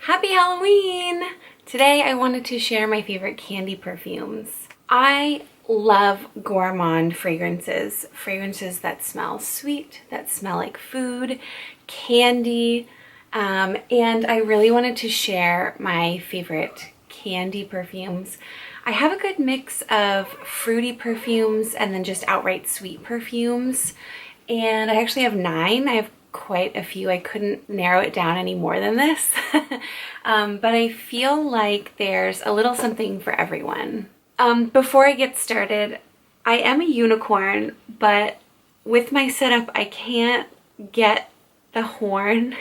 Happy Halloween! Today I wanted to share my favorite candy perfumes. I love gourmand fragrances, that smell sweet, that smell like food, candy, and I really wanted to share my favorite candy perfumes. I have a good mix of fruity perfumes and then just outright sweet perfumes, and I actually have 9. I have quite a few. I couldn't narrow it down any more than this. But I feel like there's a little something for everyone. Before I get started, I am a unicorn, but with my setup, I can't get the horn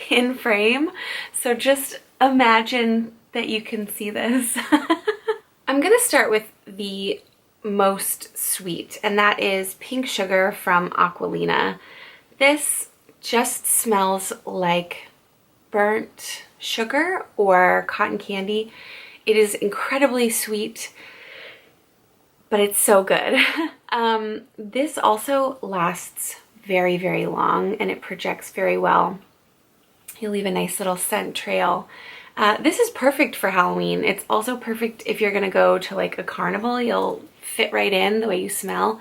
in frame. So just imagine that you can see this. I'm gonna start with the most sweet, and that is Pink Sugar from Aquilina. This just smells like burnt sugar or cotton candy. It is incredibly sweet, but it's so good. This also lasts very, very long, and it projects very well. You leave a nice little scent trail. This is perfect for Halloween. It's also perfect if you're gonna go to like a carnival. You'll fit right in the way you smell.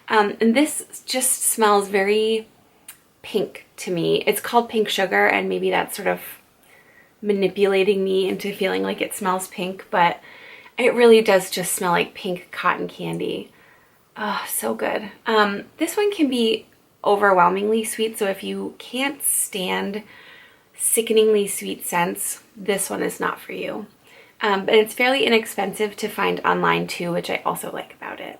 And this just smells very pink to me. It's called Pink Sugar, and maybe that's sort of manipulating me into feeling like it smells pink, but it really does just smell like pink cotton candy. Oh, so good. This one can be overwhelmingly sweet, so if you can't stand sickeningly sweet scents, this one is not for you. But it's fairly inexpensive to find online too, which I also like about it.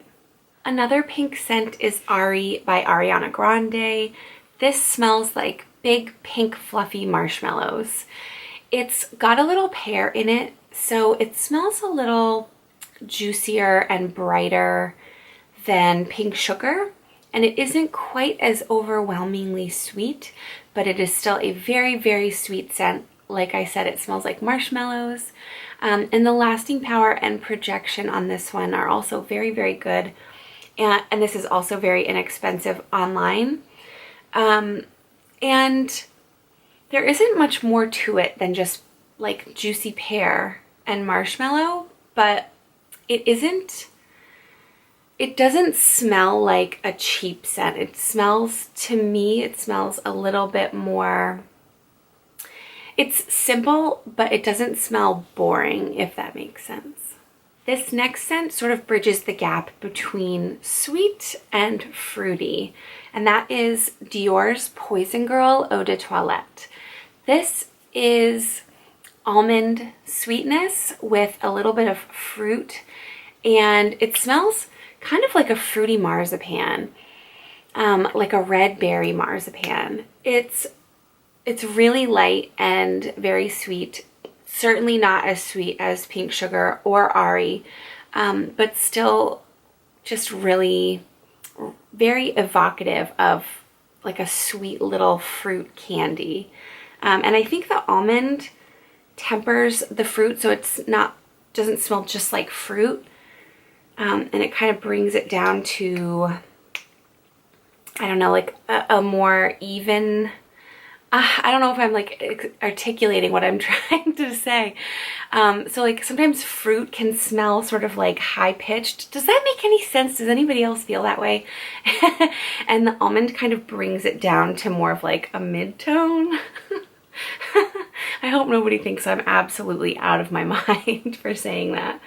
Another pink scent is Ari by Ariana Grande. This smells like big pink fluffy marshmallows. It's got a little pear in it, so it smells a little juicier and brighter than Pink Sugar, and it isn't quite as overwhelmingly sweet, but it is still a very, very sweet scent. Like I said, it smells like marshmallows, and the lasting power and projection on this one are also very, very good, and this is also very inexpensive online. And there isn't much more to it than just like juicy pear and marshmallow, but it doesn't smell like a cheap scent. It smells, to me, it smells a little bit more, it's simple, but it doesn't smell boring, if that makes sense. This next scent sort of bridges the gap between sweet and fruity, and that is Dior's Poison Girl Eau de Toilette. This is almond sweetness with a little bit of fruit, and it smells kind of like a fruity marzipan, like a red berry marzipan. It's really light and very sweet. Certainly not as sweet as Pink Sugar or Ari, but still just really very evocative of like a sweet little fruit candy. And I think the almond tempers the fruit, so doesn't smell just like fruit. And it kind of brings it down to, I don't know, like a more even, I don't know if I'm like articulating what I'm trying to say. So like sometimes fruit can smell sort of like high pitched. Does that make any sense? Does anybody else feel that way? And the almond kind of brings it down to more of like a mid-tone. I hope nobody thinks I'm absolutely out of my mind for saying that.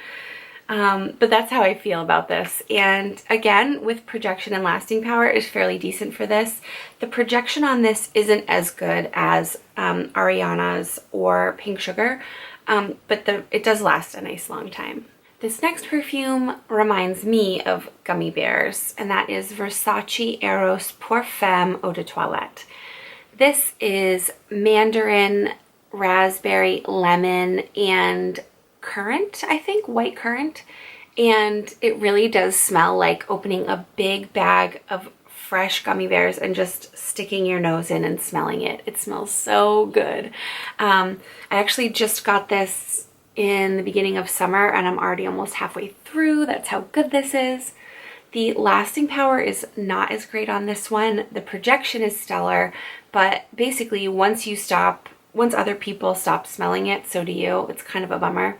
But that's how I feel about this. And again, with projection and lasting power is fairly decent for this. The projection on this isn't as good as Ariana's or Pink Sugar, but it does last a nice long time. This next perfume reminds me of gummy bears, and that is Versace Eros Parfum Eau de Toilette. This is mandarin, raspberry, lemon, and currant, I think, white currant, and it really does smell like opening a big bag of fresh gummy bears and just sticking your nose in and smelling it. It smells so good. I actually just got this in the beginning of summer, and I'm already almost halfway through. That's how good this is. The lasting power is not as great on this one. The projection is stellar, but basically once you stop once other people stop smelling it, so do you. It's kind of a bummer.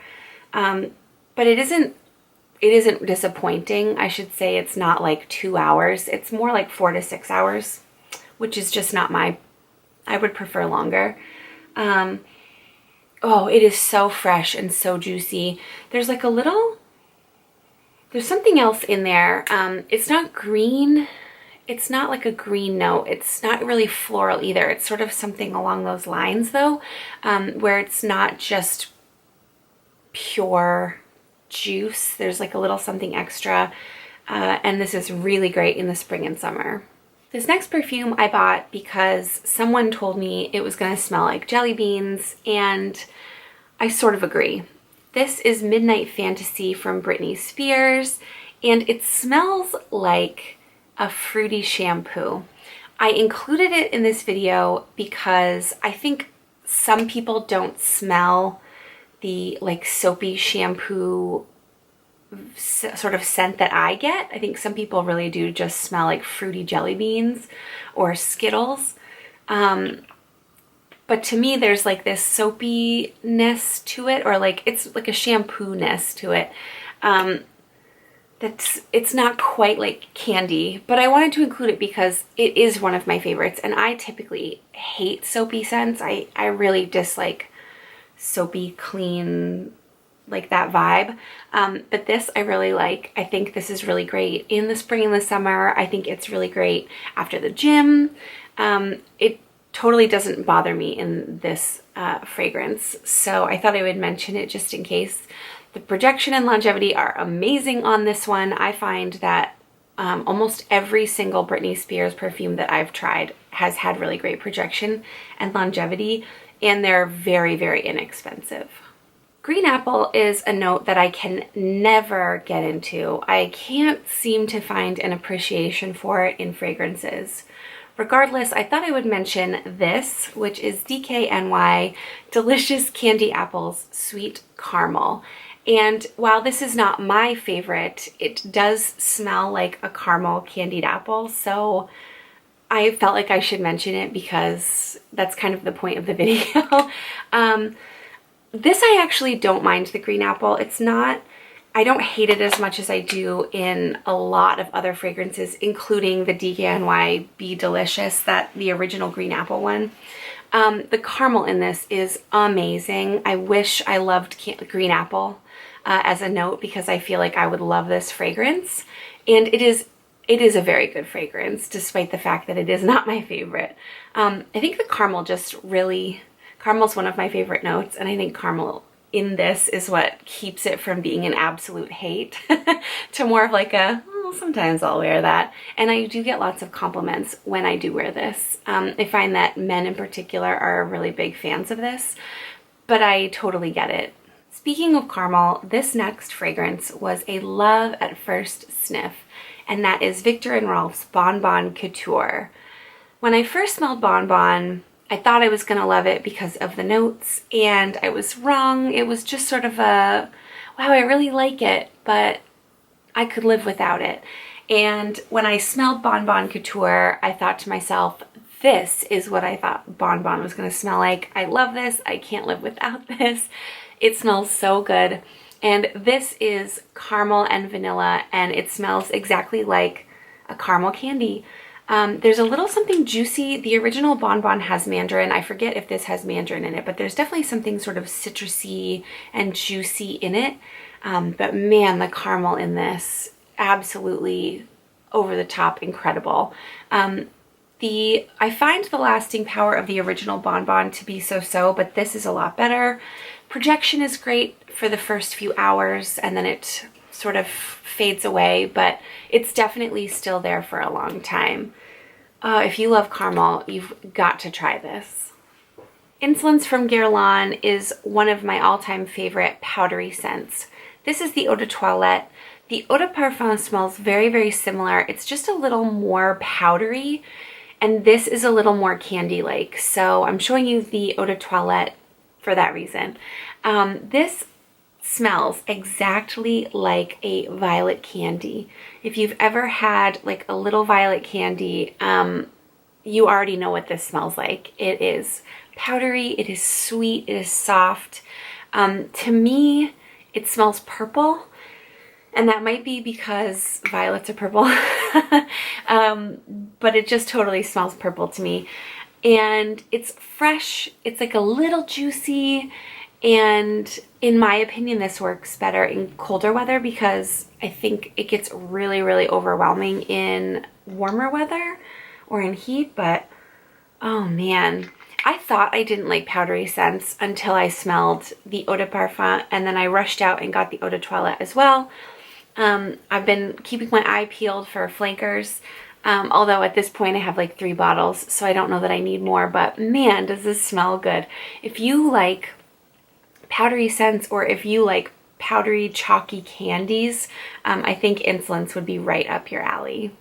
But it isn't disappointing. I should say it's not like 2 hours. It's more like 4 to 6 hours, which is just not I would prefer longer. Oh, it is so fresh and so juicy. There's like there's something else in there. It's not green. It's not like a green note. It's not really floral either. It's sort of something along those lines though, where it's not just pure juice. There's like a little something extra. And this is really great in the spring and summer. This next perfume I bought because someone told me it was going to smell like jelly beans, and I sort of agree. This is Midnight Fantasy from Britney Spears, and it smells like a fruity shampoo. I included it in this video because I think some people don't smell the like soapy shampoo sort of scent that I get. I think some people really do just smell like fruity jelly beans or Skittles. But to me, there's like this soapiness to it, or like it's like a shampoo-ness to it. It's not quite like candy, but I wanted to include it because it is one of my favorites, and I typically hate soapy scents. I really dislike soapy, clean, like that vibe. But this I really like. I think this is really great in the spring and the summer. I think it's really great after the gym. It totally doesn't bother me in this fragrance, so I thought I would mention it just in case. The projection and longevity are amazing on this one. I find that almost every single Britney Spears perfume that I've tried has had really great projection and longevity, and they're very, very inexpensive. Green apple is a note that I can never get into. I can't seem to find an appreciation for it in fragrances. Regardless, I thought I would mention this, which is DKNY Delicious Candy Apples Sweet Caramel. And while this is not my favorite, it does smell like a caramel candied apple, so I felt like I should mention it because that's kind of the point of the video. This I actually don't mind the green apple. I don't hate it as much as I do in a lot of other fragrances, including the DKNY Be Delicious, the original green apple one. The caramel in this is amazing. I wish I loved green apple as a note because I feel like I would love this fragrance. And it is a very good fragrance, despite the fact that it is not my favorite. I think the caramel caramel's one of my favorite notes, and I think caramel in this is what keeps it from being an absolute hate to more of like sometimes I'll wear that. And I do get lots of compliments when I do wear this. I find that men in particular are really big fans of this, but I totally get it. Speaking of caramel, this next fragrance was a love at first sniff, and that is Viktor Rolf's Bon Bon Couture. When I first smelled Bon Bon, I thought I was going to love it because of the notes, and I was wrong. It was just sort of wow, I really like it, but I could live without it. And when I smelled Bon Bon Couture, I thought to myself, this is what I thought Bon Bon was going to smell like. I love this. I can't live without this. It smells so good. And this is caramel and vanilla, and it smells exactly like a caramel candy. There's a little something juicy. The original Bon Bon has mandarin. I forget if this has mandarin in it, but there's definitely something sort of citrusy and juicy in it. But man, the caramel in this, absolutely over the top incredible. I find the lasting power of the original Bon Bon to be so-so, but this is a lot better. Projection is great for the first few hours, and then it sort of fades away, but it's definitely still there for a long time. If you love caramel, you've got to try this. Insolence from Guerlain is one of my all-time favorite powdery scents. This is the Eau de Toilette. The Eau de Parfum smells very, very similar. It's just a little more powdery, and this is a little more candy-like. So I'm showing you the Eau de Toilette for that reason. This smells exactly like a violet candy. If you've ever had like a little violet candy, you already know what this smells like. It is powdery, it is sweet, it is soft. To me, it smells purple, and that might be because violets are purple, but it just totally smells purple to me. And it's fresh, it's like a little juicy, and in my opinion, this works better in colder weather because I think it gets really, really overwhelming in warmer weather or in heat, but oh man. I thought I didn't like powdery scents until I smelled the eau de parfum, and then I rushed out and got the eau de toilette as well. I've been keeping my eye peeled for flankers, although at this point I have like 3 bottles, so I don't know that I need more, but man, does this smell good. If you like powdery scents, or if you like powdery chalky candies, I think Insolence would be right up your alley.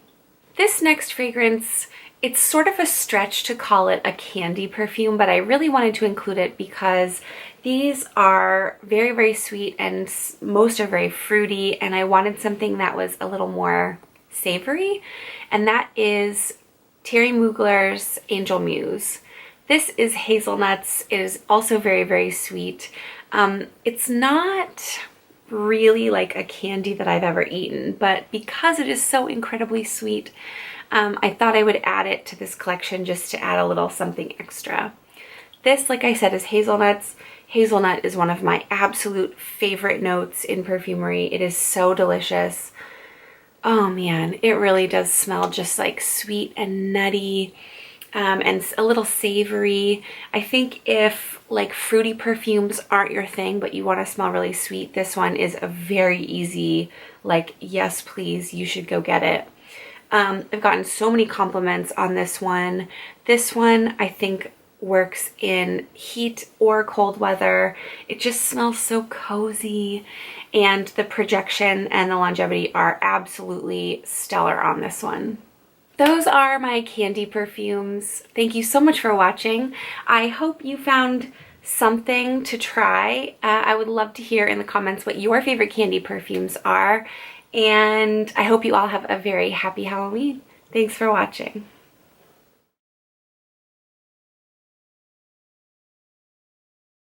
This next fragrance, it's sort of a stretch to call it a candy perfume, but I really wanted to include it because these are very, very sweet and most are very fruity, and I wanted something that was a little more savory, and that is Thierry Mugler's Angel Muse. This is hazelnuts. It is also very, very sweet. It's not really like a candy that I've ever eaten, but because it is so incredibly sweet, I thought I would add it to this collection just to add a little something extra. This, like I said, is hazelnuts. Hazelnut is one of my absolute favorite notes in perfumery. It is so delicious. Oh man, it really does smell just like sweet and nutty, and a little savory. I think if like fruity perfumes aren't your thing, but you want to smell really sweet, this one is a very easy, like, yes please, you should go get it. I've gotten so many compliments on this one. This one I think works in heat or cold weather. It just smells so cozy, and the projection and the longevity are absolutely stellar on this one. Those are my candy perfumes. Thank you so much for watching. I hope you found something to try. I would love to hear in the comments what your favorite candy perfumes are. And I hope you all have a very happy Halloween. Thanks for watching.